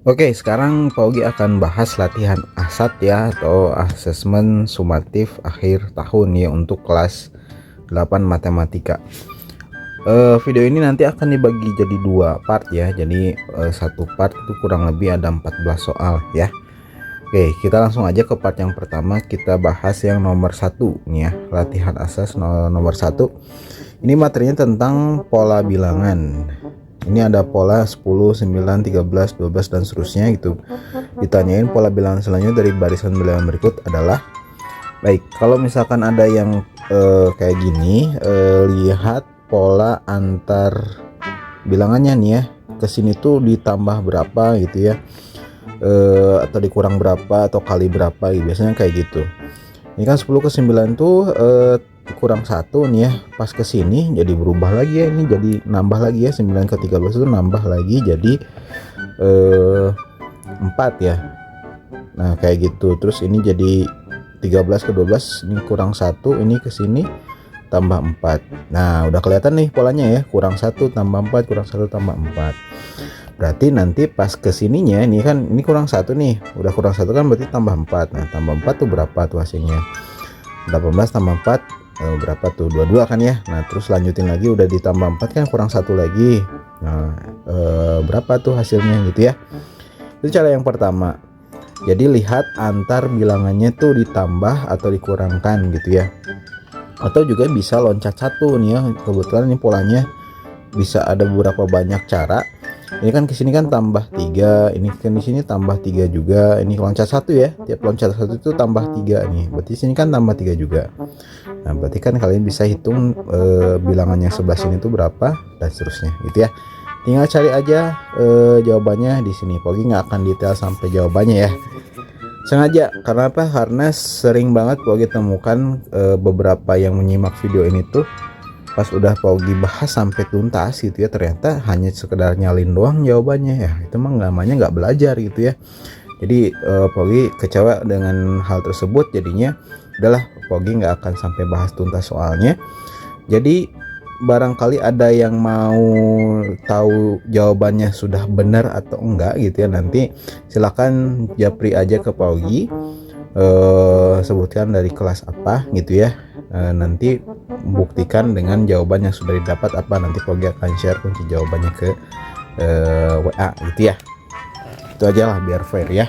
Oke, sekarang Paugi akan bahas latihan ASAT ya, atau asesmen sumatif akhir tahun ya, untuk kelas 8 matematika. Video ini nanti akan dibagi jadi dua part ya. Jadi satu part itu kurang lebih ada 14 soal ya. Oke, kita langsung aja ke part yang pertama. Kita bahas yang nomor satu nih ya, latihan asas nomor satu. Ini materinya tentang pola bilangan. Ini ada pola 10, 9, 13, 12 dan seterusnya gitu. Ditanyain pola bilangan selanjutnya dari barisan bilangan berikut adalah. Baik, kalau misalkan ada yang kayak gini, lihat pola antar bilangannya nih ya. Kesini tuh ditambah berapa gitu ya, atau dikurang berapa atau kali berapa gitu. Biasanya kayak gitu. Ini kan 10 ke 9 tuh kurang 1 nih ya, pas ke sini jadi berubah lagi ya, ini jadi nambah lagi ya. 9 ke 13 itu nambah lagi jadi 4 ya. Nah kayak gitu. Terus ini jadi 13 ke 12, ini kurang 1, ini ke sini tambah 4. Nah udah kelihatan nih polanya ya, kurang 1 tambah 4, kurang 1 tambah 4. Berarti nanti pas kesininya ini kan, ini kurang 1 nih, udah kurang 1 kan, berarti tambah 4. Nah tambah 4 tuh berapa tuh hasilnya? 18 tambah 4 berapa tuh? 22 kan ya. Nah terus lanjutin lagi, udah ditambah 4 kan, kurang 1 lagi. Nah berapa tuh hasilnya gitu ya. Itu cara yang pertama. Jadi lihat antar bilangannya tuh ditambah atau dikurangkan gitu ya. Atau juga bisa loncat satu nih ya. Kebetulan ini polanya bisa ada beberapa banyak cara. Ini kan kesini kan tambah 3, ini kan di sini tambah 3 juga, ini loncat satu ya. Tiap loncat satu itu tambah 3 nih. Berarti sini kan tambah 3 juga. Nah, berarti kan kalian bisa hitung bilangan yang sebelah sini itu berapa dan seterusnya gitu ya. Tinggal cari aja jawabannya di sini. Paugi nggak akan detail sampai jawabannya ya. Sengaja, karena apa? Karena sering banget Paugi temukan beberapa yang menyimak video ini tuh pas udah Paugi bahas sampai tuntas gitu ya, ternyata hanya sekedar nyalin doang jawabannya ya. Itu mah namanya nggak belajar gitu ya. Jadi Paugi kecewa dengan hal tersebut. Jadinya udahlah, Paugi nggak akan sampai bahas tuntas soalnya. Jadi barangkali ada yang mau tahu jawabannya sudah benar atau enggak gitu ya, nanti silakan japri aja ke Paugi, sebutkan dari kelas apa gitu ya. Nanti buktikan dengan jawaban yang sudah didapat apa, nanti Paugi akan share kunci jawabannya ke WA gitu ya. Itu aja lah biar fair ya.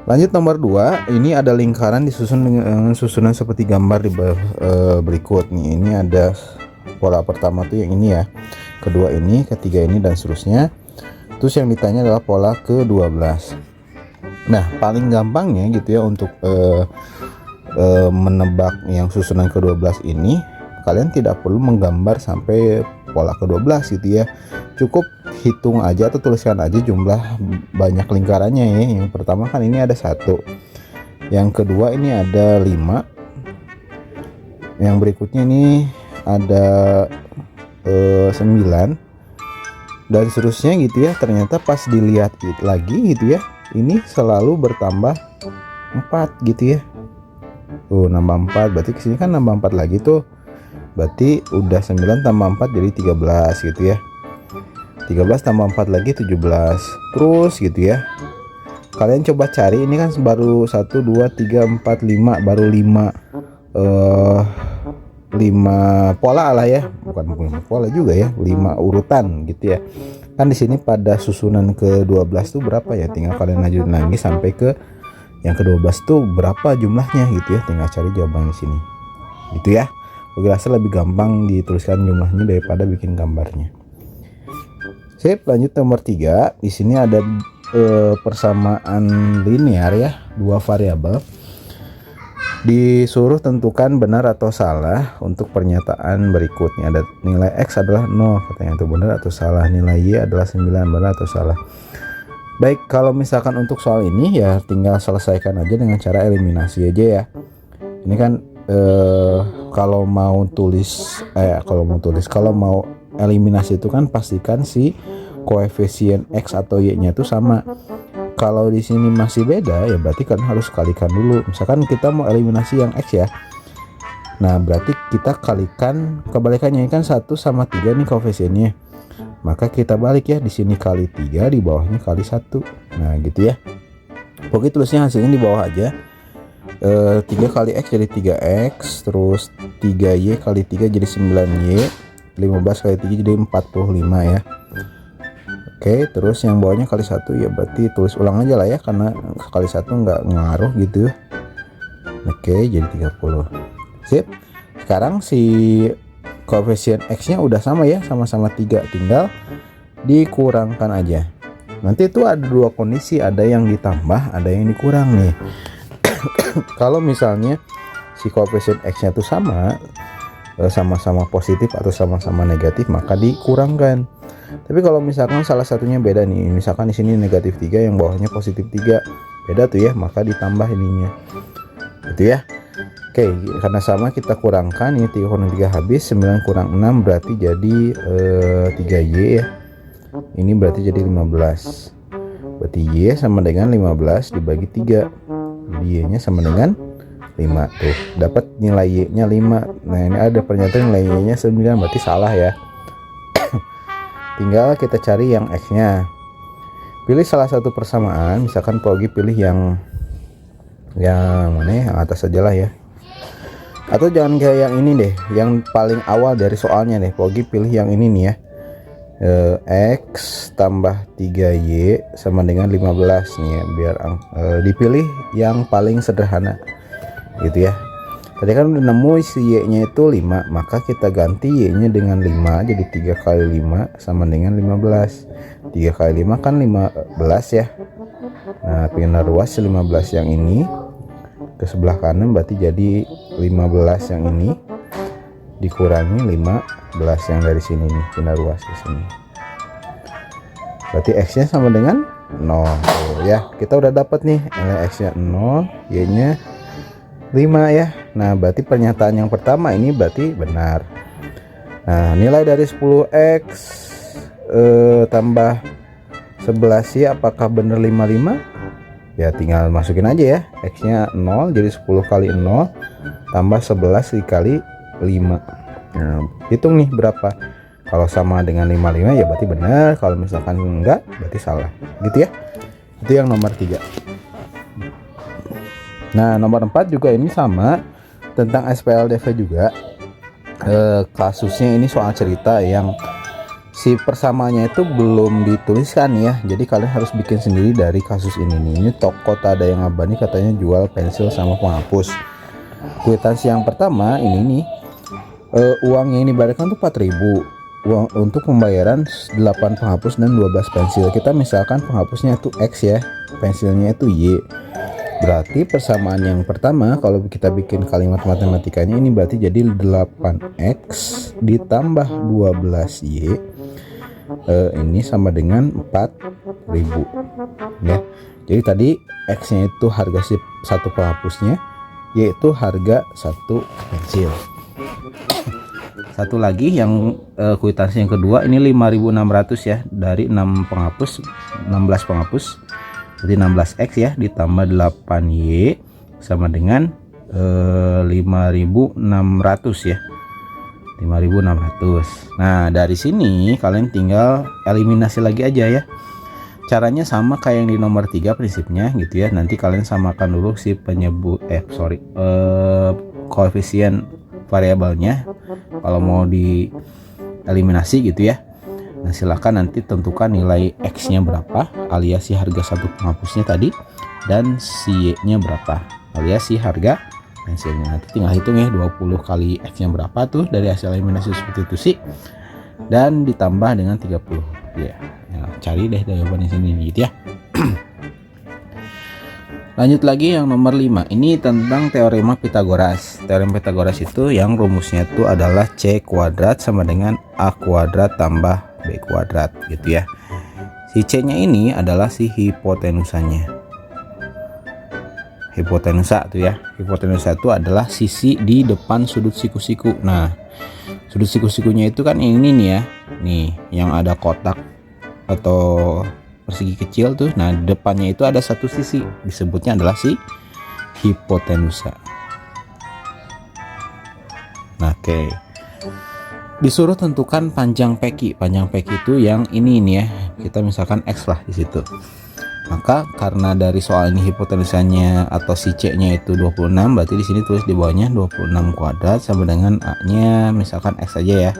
Lanjut nomor 2, ini ada lingkaran disusun dengan susunan seperti gambar di berikut nih. Ini ada pola pertama tuh yang ini ya, kedua ini, ketiga ini dan seterusnya. Terus yang ditanya adalah pola ke-12. Nah paling gampangnya gitu ya untuk menebak yang susunan ke-12 ini, kalian tidak perlu menggambar sampai pola ke-12 gitu ya. Cukup hitung aja atau tuliskan aja jumlah banyak lingkarannya ya. Yang pertama kan ini ada 1, yang kedua ini ada 5, yang berikutnya ini ada 9 dan seterusnya gitu ya. Ternyata pas dilihat lagi gitu ya, ini selalu bertambah 4 gitu ya. Tuh nambah 4, berarti kesini kan nambah 4 lagi tuh. Berarti udah 9 tambah 4 jadi 13 gitu ya. 13 tambah 4 lagi 17. Terus gitu ya. Kalian coba cari, ini kan baru 1, 2, 3, 4, 5, baru 5 pola lah ya, bukan pola juga ya, 5 urutan gitu ya. Kan di sini pada susunan ke-12 tuh berapa ya, tinggal kalian lanjutin lagi sampai ke yang ke-12 tuh berapa jumlahnya gitu ya, tinggal cari jawabannya di sini gitu ya. Gue rasa lebih gampang dituliskan jumlahnya daripada bikin gambarnya. Sip, lanjut nomor 3. Di sini ada persamaan linear ya, 2 variabel. Disuruh tentukan benar atau salah untuk pernyataan berikutnya. Ada nilai X adalah 0, katanya itu benar atau salah. Nilai Y adalah 9, benar atau salah. Baik, kalau misalkan untuk soal ini ya tinggal selesaikan aja dengan cara eliminasi aja ya. Ini kan kalau mau eliminasi itu kan pastikan si koefisien X atau Y-nya itu sama. Kalau di sini masih beda ya berarti kan harus kalikan dulu. Misalkan kita mau eliminasi yang X ya, nah berarti kita kalikan kebalikannya, kan 1 sama 3 nih koefisiennya. maka kita balik ya, di sini kali 3, di bawahnya kali 1. Nah gitu ya. Pokoknya tulisnya hasilnya di bawah aja. 3 kali X jadi 3X, terus 3Y kali 3 jadi 9Y, 15 kali 3 jadi 45 ya. Oke, terus yang bawahnya kali 1 ya, berarti tulis ulang aja lah ya, karena kali 1 nggak ngaruh gitu. Oke, jadi 30. Sip. Sekarang si koefisien X nya udah sama ya, sama-sama 3, tinggal dikurangkan aja. Nanti itu ada dua kondisi, ada yang ditambah, ada yang dikurang nih. Kalau misalnya si koefisien X nya itu sama-sama positif atau sama-sama negatif, maka dikurangkan. Tapi kalau misalkan salah satunya beda nih, misalkan di sini negatif 3, yang bawahnya positif 3, beda tuh ya, maka ditambah ininya gitu ya. Oke, karena sama kita kurangkan, ini 3 kurang 3 habis, 9 kurang 6 berarti jadi 3Y ya. Ini berarti jadi 15. Berarti Y sama dengan 15 dibagi 3. Jadi Y nya sama dengan 5 tuh. Dapat nilai Y nya 5. Nah ini ada pernyataan nilai Y nya 9, berarti salah ya. Tinggal kita cari yang X nya. Pilih salah satu persamaan, misalkan Pogi pilih yang mana ya, yang atas aja lah ya. Atau jangan kayak yang ini deh, yang paling awal dari soalnya deh. Pogi pilih yang ini nih ya. X tambah 3Y sama dengan 15 nih ya, biar dipilih yang paling sederhana gitu ya. Tadi kan udah nemu si Y nya itu 5, maka kita ganti Y nya dengan 5, jadi 3 kali 5 sama dengan 15. 3 kali 5 kan 15 ya. Nah pindah ruas 15 yang ini ke sebelah kanan, berarti jadi 15 yang ini dikurangi 15 yang dari sini nih, pindah ruas ke sini. Berarti X nya sama dengan 0 tuh ya. Kita udah dapat nih nilai X nya 0, Y nya 5 ya. Nah berarti pernyataan yang pertama ini berarti benar. Nah nilai dari 10X tambah 11Y apakah benar 55? Ya tinggal masukin aja ya. X nya 0, jadi 10 kali 0 tambah 11 dikali 5. Nah hitung nih berapa. Kalau sama dengan 55 ya berarti benar, kalau misalkan enggak berarti salah gitu ya. Itu yang nomor 3. Nah nomor 4 juga ini sama, tentang SPLDV juga. Kasusnya ini soal cerita yang si persamaannya itu belum dituliskan ya, jadi kalian harus bikin sendiri dari kasus ini nih. Ini toko Tada yang Abani katanya jual pensil sama penghapus. Kwitansi yang pertama ini nih, uangnya ini balikan tuh 4.000, uang untuk pembayaran 8 penghapus dan 12 pensil. Kita misalkan penghapusnya itu X ya, pensilnya itu Y. Berarti persamaan yang pertama kalau kita bikin kalimat matematikanya ini berarti jadi 8X ditambah 12Y ini sama dengan 4.000 ya. Jadi tadi X nya itu harga si satu penghapusnya, Y itu harga satu pensil. Satu lagi yang kwitansi yang kedua ini 5.600 ya, dari 6 penghapus 16 penghapus. Jadi 16X ya ditambah 8Y sama dengan 5.600 ya, 5.600. Nah dari sini kalian tinggal eliminasi lagi aja ya. Caranya sama kayak yang di nomor 3 prinsipnya gitu ya. Nanti kalian samakan dulu si koefisien variabelnya kalau mau dieliminasi gitu ya. Nah silakan nanti tentukan nilai X nya berapa alias si harga satu penghapusnya tadi, dan si Y nya berapa alias si harga pensilnya. Nanti tinggal hitung ya, 20 kali X nya berapa tuh dari hasil eliminasi substitusi dan ditambah dengan 30 ya. Nah, cari deh jawaban di sini gitu ya. Lanjut lagi yang nomor 5, ini tentang teorema Pitagoras. Teorema Pitagoras itu yang rumusnya itu adalah C kuadrat sama dengan A kuadrat tambah B kuadrat gitu ya. Si C nya ini adalah si hipotenusanya. Hipotenusa tuh ya. Hipotenusa itu adalah sisi di depan sudut siku-siku. Nah sudut siku-sikunya itu kan ini nih ya, nih yang ada kotak atau persegi kecil tuh. Nah depannya itu ada satu sisi, disebutnya adalah si hipotenusa. Nah, oke. Disuruh tentukan panjang peki. Panjang peki itu yang ini ya. Kita misalkan X lah di situ. Maka karena dari soal ini hipotenusanya atau si C-nya itu 26, berarti di sini tulis di bawahnya 26 kuadrat sama dengan A-nya misalkan X aja ya.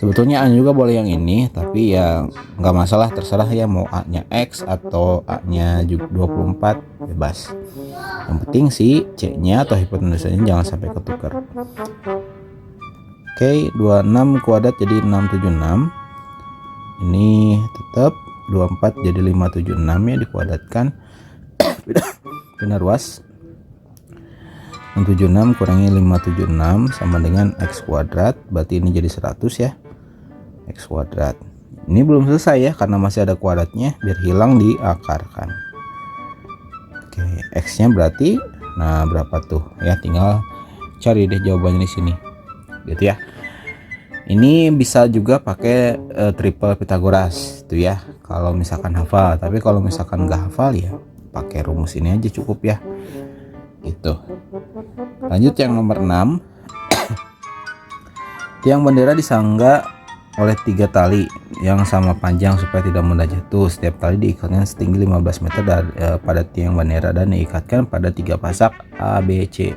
Sebetulnya A juga boleh yang ini, tapi ya nggak masalah, terserah ya mau A-nya X atau A-nya 24, bebas. Yang penting si C-nya atau hipotenusanya jangan sampai ketukar. Oke, 26 kuadrat jadi 676. Ini tetap 24 jadi 576 ya, dikuadratkan. Pindah ruas. 676 kurangi 576 sama dengan X kuadrat, berarti ini jadi 100 ya. X kuadrat. Ini belum selesai ya, karena masih ada kuadratnya, biar hilang diakarkan. Oke, X-nya berarti, nah berapa tuh? Ya tinggal cari deh jawabannya di sini. Gitu ya. Ini bisa juga pakai triple Pythagoras tuh ya, kalau misalkan hafal. Tapi kalau misalkan nggak hafal ya pakai rumus ini aja cukup ya. Gitu. Lanjut yang nomor 6. Tiang bendera disangga oleh 3 tali yang sama panjang supaya tidak mudah jatuh. Setiap tali diikatkan setinggi 15 meter pada tiang bendera dan diikatkan pada 3 pasak A, B, C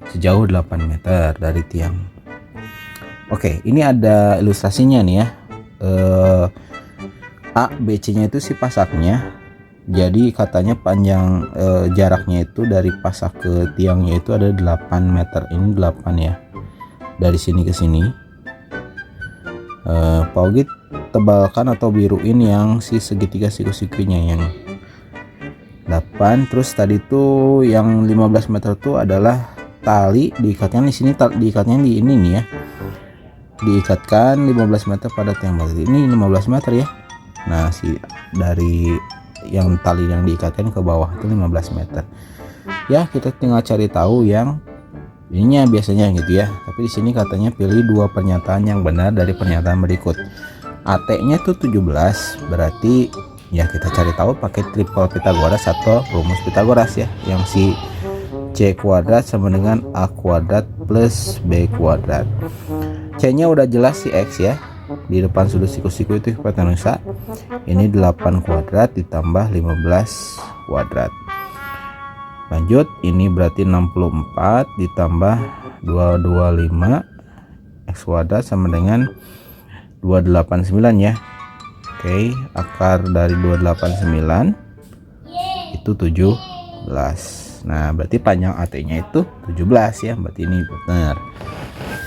sejauh 8 meter dari tiang. Oke, ini ada ilustrasinya nih ya. A, B, C-nya itu si pasaknya. Jadi katanya panjang jaraknya itu dari pasak ke tiangnya itu ada 8 meter. Ini 8 ya. Dari sini ke sini. Pak Ogit tebalkan atau biruin yang si segitiga siku-sikunya yang 8. Terus tadi tuh yang 15 meter tuh adalah tali diikatnya di sini, diikatnya di ini nih ya. Diikatkan 15 meter pada tiang batu. Ini 15 meter ya. Nah, si dari yang tali yang diikatkan ke bawah itu 15 meter. Ya, kita tinggal cari tahu yang ininya biasanya gitu ya. Tapi di sini katanya pilih 2 pernyataan yang benar dari pernyataan berikut. AT-nya tuh 17, berarti ya kita cari tahu pakai triple Pythagoras atau rumus Pythagoras ya. Yang si C kuadrat sama dengan A kuadrat plus B kuadrat. C-nya udah jelas si X ya. Di depan sudut siku-siku itu hipotenusa. Ini 8 kuadrat ditambah 15 kuadrat. Lanjut, ini berarti 64 ditambah 225 X kuadrat sama dengan 289 ya. Oke, akar dari 289 itu 17. Nah, berarti panjang AT-nya itu 17 ya. Berarti ini benar.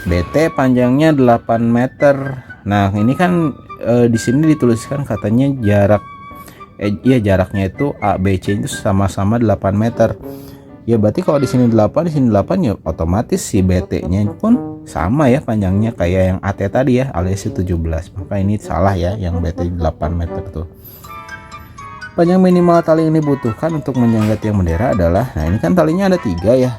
BT panjangnya 8 meter. Nah, ini kan di sini dituliskan katanya jarak jaraknya itu A, B, C itu sama-sama 8 meter. Ya berarti kalau di sini 8, di sini 8 ya otomatis si BT-nya pun sama ya panjangnya kayak yang AT tadi ya, alias 17. Maka ini salah ya, yang BT 8 meter tuh. Panjang minimal tali yang dibutuhkan untuk menyangga tiang bendera adalah, nah ini kan talinya ada 3 ya.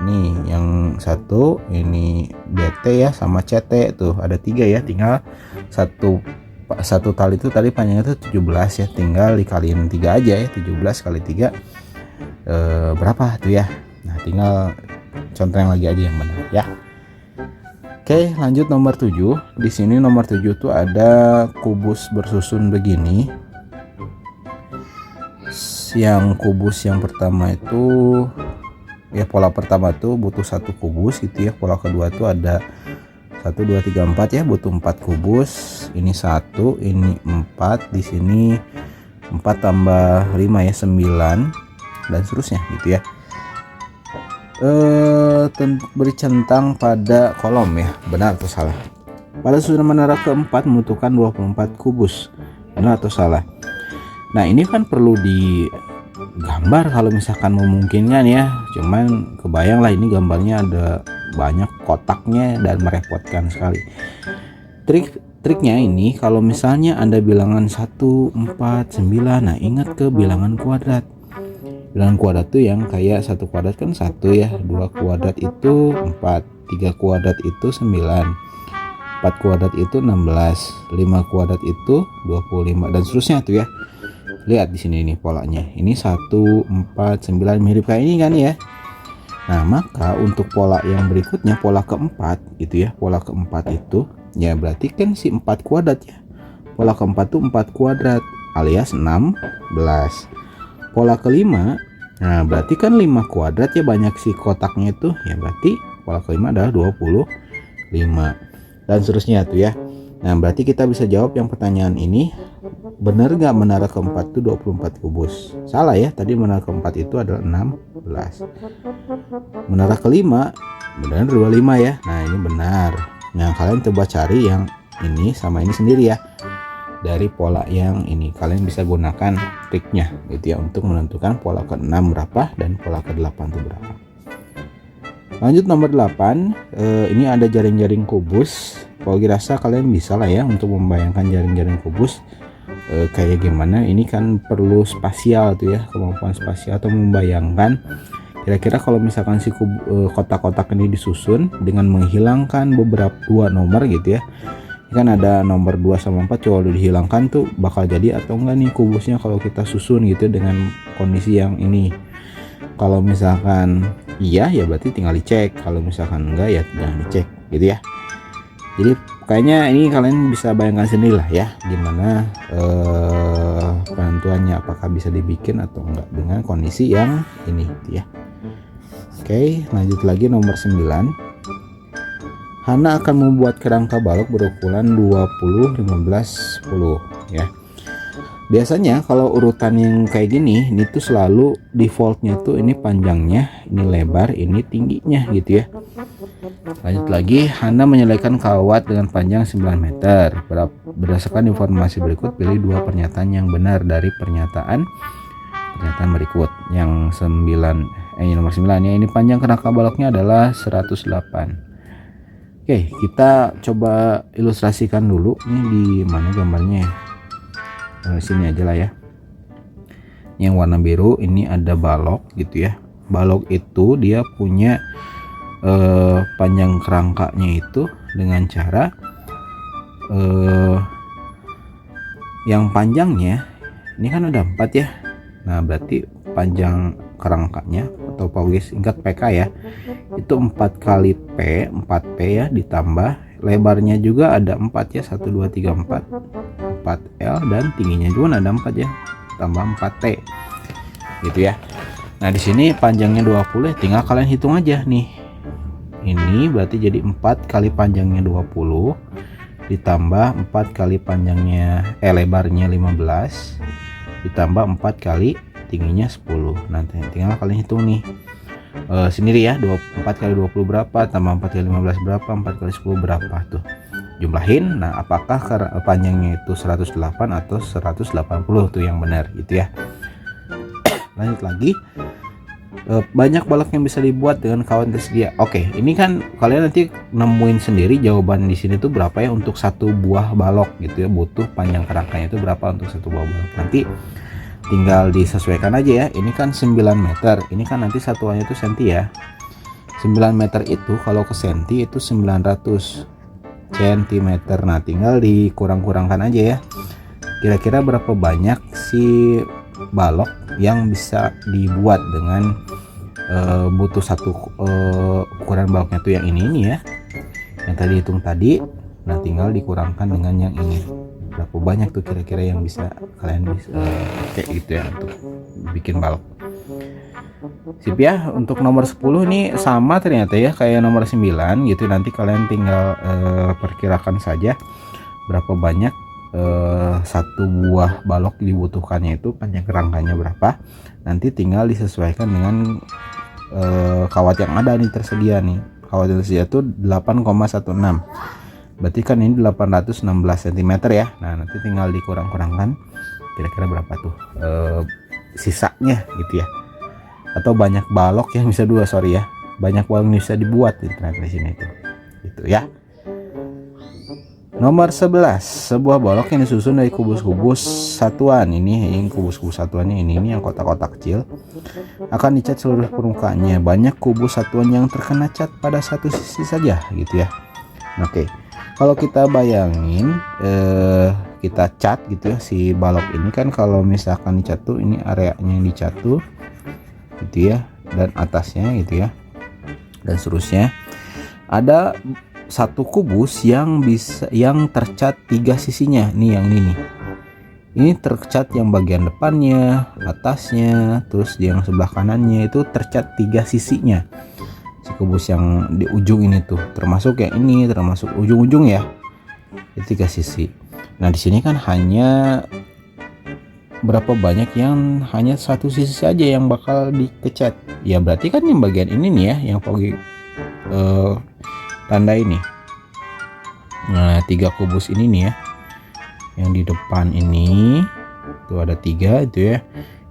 Ini yang satu, ini BT ya sama CT tuh ada 3 ya, tinggal satu tali itu tadi panjangnya itu 17 ya, tinggal dikaliin 3 aja ya, 17 kali 3 berapa tuh ya. Nah, tinggal contoh yang lagi aja yang benar ya. Oke, lanjut nomor 7. Di sini nomor 7 tuh ada kubus bersusun begini. Yang kubus yang pertama itu ya, pola pertama tuh butuh 1 kubus gitu ya. Pola kedua tuh ada 1 2 3 4 ya, butuh 4 kubus. Ini 1, ini 4, di sini 4 tambah 5 ya 9 dan seterusnya gitu ya. Beri centang pada kolom ya, benar atau salah. Pada susunan menara keempat membutuhkan 24 kubus, benar atau salah. Nah, ini kan perlu digambar kalau misalkan memungkinkan ya. Cuman kebayang lah ini gambarnya ada banyak kotaknya dan merepotkan sekali. Triknya ini kalau misalnya Anda bilangan 1, 4, 9, nah ingat ke bilangan kuadrat. Bilangan kuadrat tuh yang kayak 1 kuadrat kan 1 ya, 2 kuadrat itu 4, 3 kuadrat itu 9, 4 kuadrat itu 16, 5 kuadrat itu 25 dan seterusnya tuh ya. Lihat di sini nih polanya. Ini 1, 4, 9 mirip kayak ini kan ya. Nah, maka untuk pola yang berikutnya, pola keempat itu ya, pola keempat itu ya berarti kan si 4 kuadrat ya. Pola keempat tuh 4 kuadrat alias 16. Pola kelima, nah berarti kan 5 kuadrat ya, banyak si kotaknya itu ya, berarti pola kelima adalah 25 dan seterusnya tuh ya. Nah, berarti kita bisa jawab yang pertanyaan ini, benar nggak menara keempat itu 24 kubus? Salah ya, tadi menara keempat itu adalah 16. Menara kelima benar 25 ya. Nah, ini benar. Nah, kalian coba cari yang ini sama ini sendiri ya. Dari pola yang ini kalian bisa gunakan triknya gitu ya untuk menentukan pola ke-6 berapa dan pola ke-8 itu berapa. Lanjut nomor 8, ini ada jaring-jaring kubus. Kalau dirasa kalian bisa lah ya untuk membayangkan jaring-jaring kubus kayak gimana. Ini kan perlu spasial tuh ya, kemampuan spasial atau membayangkan kira-kira kalau misalkan si kotak-kotak ini disusun dengan menghilangkan beberapa 2 nomor gitu ya. Ini kan ada nomor 2 sama 4, coba dihilangkan tuh bakal jadi atau enggak nih kubusnya kalau kita susun gitu dengan kondisi yang ini. Kalau misalkan iya ya berarti tinggal dicek, kalau misalkan enggak ya jangan dicek gitu ya. Jadi kayaknya ini kalian bisa bayangkan sendiri lah ya gimana penentuannya, apakah bisa dibikin atau enggak dengan kondisi yang ini gitu ya. Oke, lanjut lagi nomor 9. Hana akan membuat kerangka balok berukuran 20, 15, 10 ya. Biasanya kalau urutan yang kayak gini, ini tuh selalu defaultnya tuh ini panjangnya, ini lebar, ini tingginya gitu ya. Lanjut lagi, Hana menyelesaikan kawat dengan panjang 9 meter. Berdasarkan informasi berikut, pilih 2 pernyataan yang benar dari pernyataan berikut. Yang nomor 9 ya, ini panjang kerangka baloknya adalah 108. Oke, kita coba ilustrasikan dulu. Ini di mana gambarnya ya? Sini aja lah ya. Yang warna biru ini ada balok gitu ya. Balok itu dia punya panjang kerangkanya itu dengan cara yang panjangnya ini kan ada 4 ya. Nah, berarti panjang kerangkanya atau pauge singkat PK ya, itu 4 kali P, 4P ya, ditambah lebarnya juga ada 4 ya, 1 2 3 4L, dan tingginya juga ada 4 ya, tambah 4T gitu ya. Nah, di sini panjangnya 20, tinggal kalian hitung aja nih. Ini berarti jadi 4 kali panjangnya 20 ditambah 4 kali panjangnya lebarnya 15 ditambah 4 kali tingginya 10. Nanti tinggal kalian hitung nih sendiri ya, 4 kali 20 berapa, tambah 4 kali 15 berapa, 4 kali 10 berapa tuh, jumlahin. Nah, apakah panjangnya itu 108 atau 180 tuh yang benar gitu ya. Lanjut lagi, banyak balok yang bisa dibuat dengan kawan tersedia. Oke, ini kan kalian nanti nemuin sendiri jawaban di sini tuh berapa ya untuk satu buah balok gitu ya, butuh panjang kerangkanya itu berapa untuk satu buah balok. Nanti tinggal disesuaikan aja ya. Ini kan 9 meter, ini kan nanti satuannya itu senti ya. 9 meter itu kalau ke senti itu 900 cm. Nah, tinggal dikurang-kurangkan aja ya. Kira-kira berapa banyak si balok yang bisa dibuat dengan butuh satu ukuran baloknya tuh yang ini ya, yang tadi hitung tadi. Nah, tinggal dikurangkan dengan yang ini, berapa banyak tuh kira-kira yang bisa kalian bisa pakai gitu ya untuk bikin balok. Sip ya. Untuk nomor 10 ini sama ternyata ya kayak nomor 9 gitu. Nanti kalian tinggal perkirakan saja berapa banyak satu buah balok dibutuhkannya itu, panjang kerangkanya berapa. Nanti tinggal disesuaikan dengan kawat yang ada nih tersedia nih. Kawat yang tersedia tuh 8,16, berarti kan ini 816 cm ya. Nah, nanti tinggal dikurang-kurangkan kira-kira berapa tuh sisanya gitu ya. Atau banyak balok yang bisa banyak balok yang bisa dibuat di sini itu gitu ya. Nomor 11, sebuah balok yang disusun dari kubus-kubus satuan. Ini kubus-kubus satuannya ini yang kotak-kotak kecil akan dicat seluruh permukaannya. Banyak kubus satuan yang terkena cat pada satu sisi saja gitu ya. Oke, kalau kita bayangin kita cat gitu ya si balok ini kan, kalau misalkan dicat tuh ini areanya yang dicat tuh gitu ya, dan atasnya gitu ya. dan seterusnya. Ada satu kubus yang tercat 3 sisinya. Nih yang ini nih. Ini tercat yang bagian depannya, atasnya, terus yang sebelah kanannya itu tercat 3 sisinya. Si kubus yang di ujung ini tuh, termasuk yang ini, termasuk ujung-ujung ya. Itu 3 sisi. Nah, di sini kan hanya berapa banyak yang hanya satu sisi saja yang bakal dikecat. Ya berarti kan yang bagian ini nih ya, yang Pogi tanda ini. Nah, 3 kubus ini nih ya. Yang di depan ini tuh ada 3 itu ya.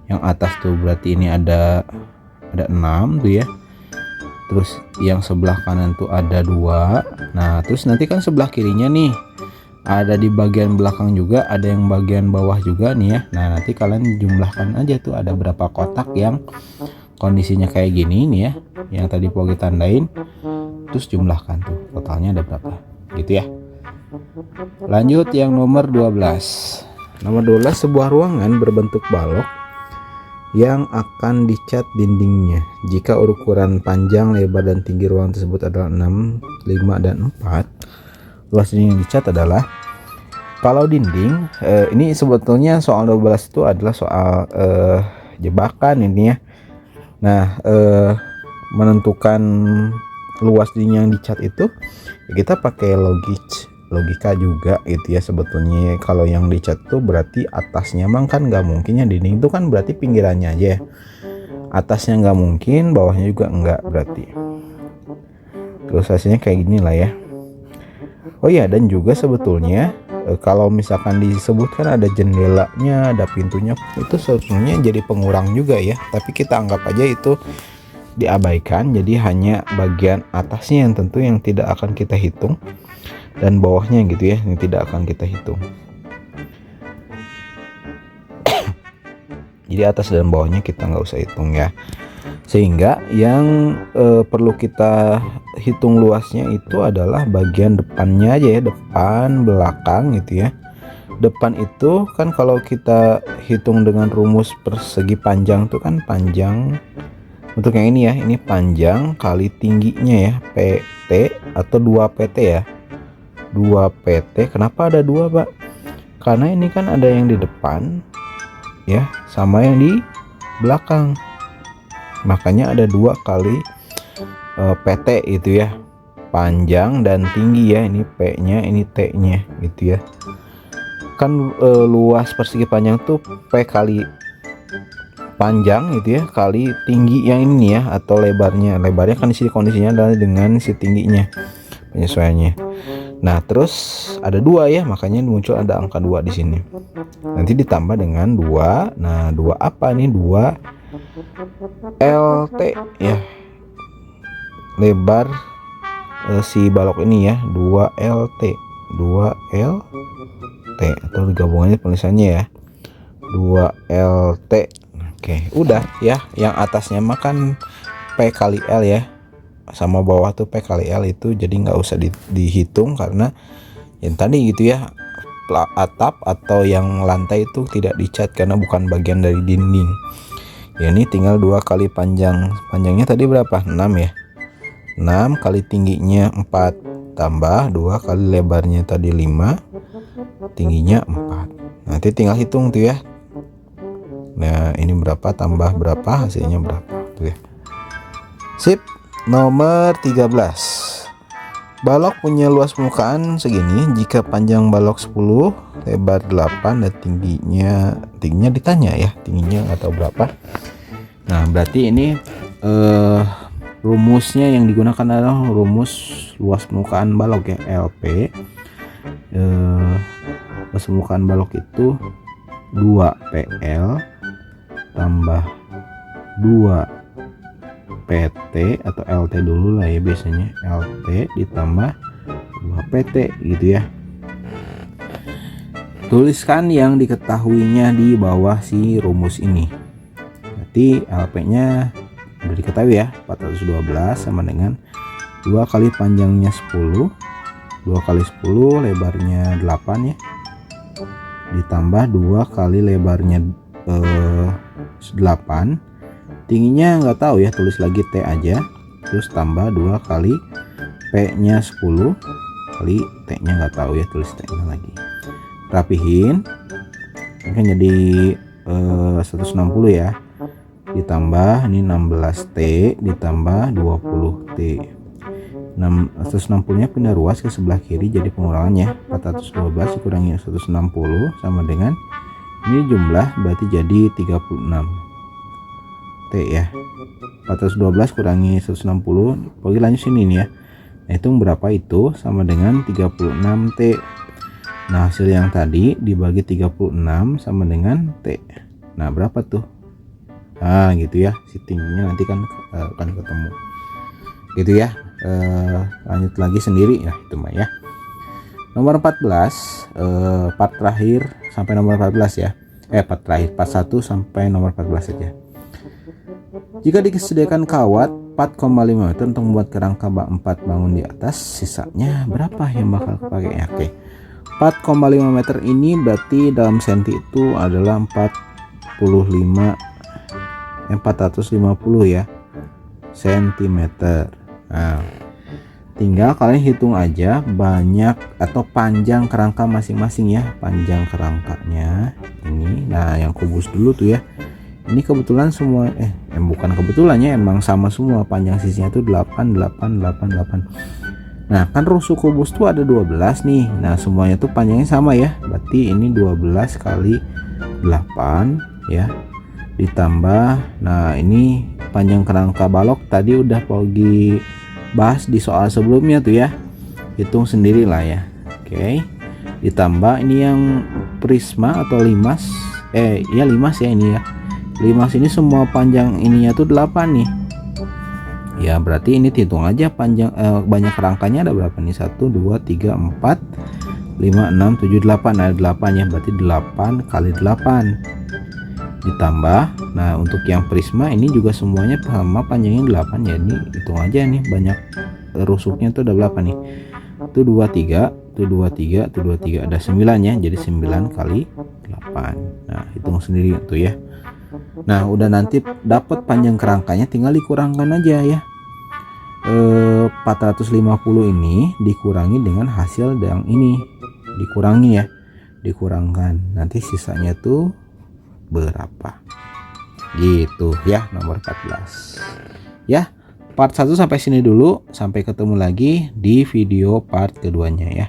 Yang atas tuh berarti ini ada 6 tuh ya. Terus yang sebelah kanan tuh ada 2. Nah, terus nanti kan sebelah kirinya nih ada di bagian belakang juga, ada yang bagian bawah juga nih ya. Nah, nanti kalian jumlahkan aja tuh ada berapa kotak yang kondisinya kayak gini nih ya, yang tadi Pogi tandain. Terus jumlahkan tuh totalnya ada berapa gitu ya. Lanjut yang nomor 12. Nomor 12, sebuah ruangan berbentuk balok yang akan dicat dindingnya. Jika ukuran panjang, lebar, dan tinggi ruang tersebut adalah 6, 5, dan 4, luas dinding yang dicat adalah, kalau dinding ini sebetulnya soal 12 itu adalah soal jebakan ini ya. Nah, menentukan luas dinding yang dicat itu ya kita pakai logika juga gitu ya. Sebetulnya kalau yang dicat tuh berarti atasnya emang kan nggak mungkin ya, dinding itu kan berarti pinggirannya aja ya, atasnya nggak mungkin, bawahnya juga nggak berarti. Terus hasilnya kayak gini lah ya. Oh iya, dan juga sebetulnya kalau misalkan disebutkan ada jendelanya, ada pintunya, itu sebetulnya jadi pengurang juga ya, tapi kita anggap aja itu diabaikan. Jadi hanya bagian atasnya yang tentu yang tidak akan kita hitung, dan bawahnya gitu ya, ini tidak akan kita hitung. Jadi atas dan bawahnya kita nggak usah hitung ya. Sehingga yang perlu kita hitung luasnya itu adalah bagian depannya aja ya, depan belakang gitu ya. Depan itu kan kalau kita hitung dengan rumus persegi panjang itu kan panjang untuk yang ini ya, ini panjang kali tingginya ya, PT atau 2 PT ya. 2 PT. Kenapa ada 2, Pak? Karena ini kan ada yang di depan ya sama yang di belakang. Makanya ada 2 kali PT itu ya. Panjang dan tinggi ya, ini P-nya, ini T-nya gitu ya. Kan luas persegi panjang tuh P kali panjang gitu ya kali tinggi yang ini ya, atau lebarnya kan di sini kondisinya adalah dengan si tingginya penyesuaiannya. Nah, terus ada 2 ya, makanya muncul ada angka 2 di sini. Nanti ditambah dengan 2. Nah, 2 apa nih? 2 LT ya. Lebar si balok ini ya, 2 LT. 2 LT atau gabungannya tulisannya ya. 2 LT. Oke, udah ya. Yang atasnya makan P kali L ya. Sama bawah tuh P kali L itu, jadi nggak usah dihitung karena yang tadi gitu ya, atap atau yang lantai itu tidak dicat karena bukan bagian dari dinding ya. Ini tinggal 2 kali panjangnya tadi berapa? 6 ya. 6 kali tingginya 4 tambah 2 kali lebarnya tadi 5, tingginya 4. Nanti tinggal hitung tuh ya. Nah, ini berapa tambah berapa, hasilnya berapa tuh ya. Sip. Nomor 13. Balok punya luas permukaan segini jika panjang balok 10, lebar 8, dan tingginya ditanya ya, tingginya nggak tahu berapa. Nah, berarti ini rumusnya yang digunakan adalah rumus luas permukaan balok ya, LP. Luas permukaan balok itu 2PL tambah 2 PT atau LT dulu lah ya, biasanya LT ditambah 2 PT gitu ya. Tuliskan yang diketahuinya di bawah si rumus ini. Berarti LP nya udah diketahui ya, 412 sama dengan 2 kali panjangnya 10, 2 kali 10 lebarnya 8 ya, ditambah 2 kali lebarnya 8, tingginya nggak tahu ya, tulis lagi T aja, terus tambah 2 kali P nya 10 kali T nya nggak tahu ya, tulis T nya lagi, rapihin ini kan jadi 160 ya, ditambah ini 16T ditambah 20T. 160 nya pindah ruas ke sebelah kiri, jadi pengurangannya 412 dikurangi 160 sama dengan ini jumlah berarti jadi 36 T ya. 412 kurangi 160, bagi lanjut sini nih ya, nah, hitung berapa itu sama dengan 36 T. Nah hasil yang tadi dibagi 36 sama dengan T, nah berapa tuh, nah gitu ya, si tingginya nanti kan akan ketemu gitu ya. Lanjut lagi sendiri ya itu mah ya. Nomor 14 part terakhir sampai nomor 14 ya, part terakhir part 1 sampai nomor 14 saja. Jika disediakan kawat 4,5 meter untuk membuat kerangka bak 4 bangun di atas, sisanya berapa yang bakal pakai ya? Oke, 4,5 meter ini berarti dalam senti itu adalah 450 ya sentimeter. Nah, tinggal kalian hitung aja banyak atau panjang kerangka masing-masing ya, panjang kerangkanya ini. Nah, yang kubus dulu tuh ya. Ini kebetulan semua bukan kebetulannya, emang sama semua, panjang sisinya tuh 8 8 8 8. Nah, kan rusuk kubus tuh ada 12 nih. Nah, semuanya tuh panjangnya sama ya. Berarti ini 12 kali 8 ya. Ditambah, nah ini panjang kerangka balok tadi udah Pogi bahas di soal sebelumnya tuh ya, hitung sendiri lah ya. Oke, ditambah ini yang prisma atau limas, ya limas ya, ini ya limas ini semua panjang ininya tuh 8 nih ya, berarti ini hitung aja panjang banyak kerangkanya ada berapa nih, 1 2 3 4 5 6 7 8, ada 8 ya, berarti 8 kali 8 ditambah. Nah untuk yang prisma ini juga semuanya sama panjangnya 8 ya, ini hitung aja nih banyak rusuknya tuh ada berapa nih, itu 23 itu 23 itu 23, ada 9 ya, jadi 9 kali 8. Nah hitung sendiri tuh ya. Nah udah nanti dapat panjang kerangkanya, tinggal dikurangkan aja ya. 450 ini dikurangi dengan hasil yang ini, dikurangi ya, dikurangkan, nanti sisanya tuh berapa gitu ya. Nomor 14 ya. Part 1 sampai sini dulu, sampai ketemu lagi di video part keduanya ya.